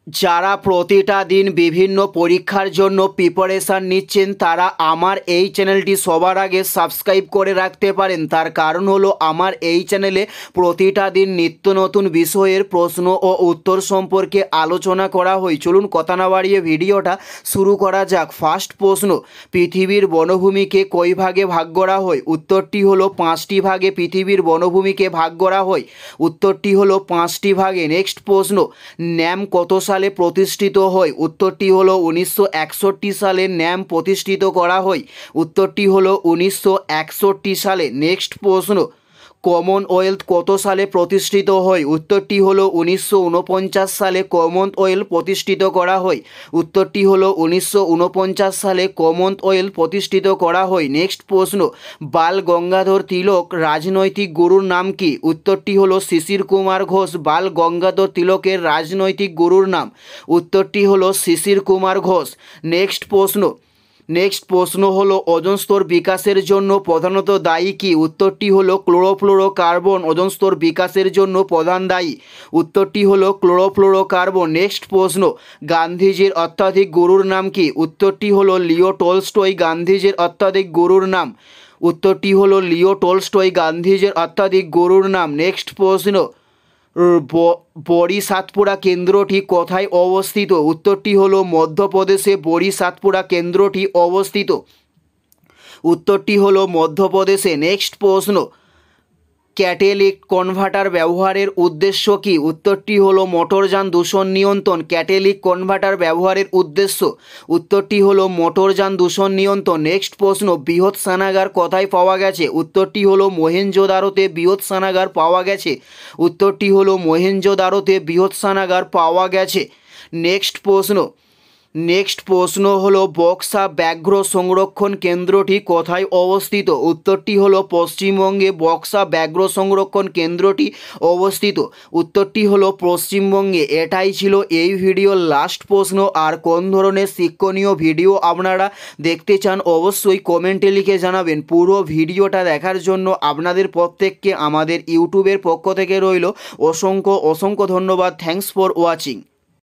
যারা প্রতিটা দিন বিভিন্ন পরীক্ষার জন্য প্রিপারেশান নিচ্ছেন তারা আমার এই চ্যানেলটি সবার আগে সাবস্ক্রাইব করে রাখতে পারেন। তার কারণ হলো আমার এই চ্যানেলে প্রতিটা দিন নিত্য নতুন বিষয়ের প্রশ্ন ও উত্তর সম্পর্কে আলোচনা করা হয়। চলুন কথা না বাড়িয়ে ভিডিওটা শুরু করা যাক। ফার্স্ট প্রশ্ন, পৃথিবীর বনভূমিকে কয় ভাগে ভাগ করা হয়? উত্তরটি হলো 5টি ভাগে পৃথিবীর বনভূমিকে ভাগ করা হয়। উত্তরটি হলো 5টি ভাগে। নেক্সট প্রশ্ন, ন্যাম কত সালে প্রতিষ্ঠিত হয়? উত্তরটি হলো 1961 সালে ন্যাম প্রতিষ্ঠিত করা হয়। উত্তরটি হলো 1961 সালে। নেক্সট প্রশ্ন, কমনওয়েলথ কত সালে প্রতিষ্ঠিত হয়? উত্তরটি হলো 1949 সালে কমনওয়েলথ প্রতিষ্ঠিত করা হয়। উত্তরটি হলো 1949 সালে কমনওয়েলথ প্রতিষ্ঠিত করা হয়। নেক্সট প্রশ্ন, বাল গঙ্গাধর তিলক রাজনৈতিক গুরুর নাম কি? উত্তরটি হলো শিশির কুমার ঘোষ। বাল গঙ্গাধর তিলকের রাজনৈতিক গুরুর নাম, উত্তরটি হলো শিশির কুমার ঘোষ। নেক্সট প্রশ্ন হলো ওজোন স্তর বিকাশের জন্য প্রধানত দায়ী কি? উত্তরটি হলো ক্লোরোফ্লোরোকার্বন ওজোন স্তর বিকাশের জন্য প্রধান দায়ী। উত্তরটি হলো ক্লোরোফ্লোরোকার্বন। নেক্সট প্রশ্ন, গান্ধীজির অত্যাধিক গুরুর নাম কি? উত্তরটি হলো লিও টলস্টয়। গান্ধীজির অত্যাধিক গুরুর নাম, উত্তরটি হলো লিও টলস্টয়। গান্ধীজির অত্যাধিক গুরুর নাম। নেক্সট প্রশ্ন, বড়ি সাতপুরা কেন্দ্রটি কোথায় অবস্থিত? উত্তরটি হলো মধ্যপ্রদেশে বড়ি সাতপুরা কেন্দ্রটি অবস্থিত। উত্তরটি হলো মধ্যপ্রদেশে। নেক্সট প্রশ্ন, ক্যাটালিটিক কনভার্টার ব্যবহারের উদ্দেশ্য কি? উত্তরটি হলো মোটরযান দূষণ নিয়ন্ত্রণ। ক্যাটালিটিক কনভার্টার ব্যবহারের উদ্দেশ্য, উত্তরটি হলো মোটরযান দূষণ নিয়ন্ত্রণ। নেক্সট প্রশ্ন, বৃহৎ স্নানাগার কোথায় পাওয়া গেছে? উত্তরটি হলো মহেঞ্জোদারোতে বৃহৎ স্নানাগার পাওয়া গেছে। উত্তরটি হলো মহেঞ্জোদারোতে বৃহৎ স্নানাগার পাওয়া গেছে। নেক্সট প্রশ্ন হলো বক্সা ব্যাঘ্র সংরক্ষণ কেন্দ্রটি কোথায় অবস্থিত? উত্তরটি হলো পশ্চিমবঙ্গে বক্সা ব্যাঘ্র সংরক্ষণ কেন্দ্রটি অবস্থিত। উত্তরটি হলো পশ্চিমবঙ্গে। এটাই ছিল এই ভিডিওর লাস্ট প্রশ্ন। আর কোন ধরনের শিক্ষণীয় ভিডিও আপনারা দেখতে চান অবশ্যই কমেন্টে লিখে জানাবেন। পুরো ভিডিওটা দেখার জন্য আপনাদের প্রত্যেককে আমাদের ইউটিউবের পক্ষ থেকে রইল অসংখ্য ধন্যবাদ। Thanks for watching.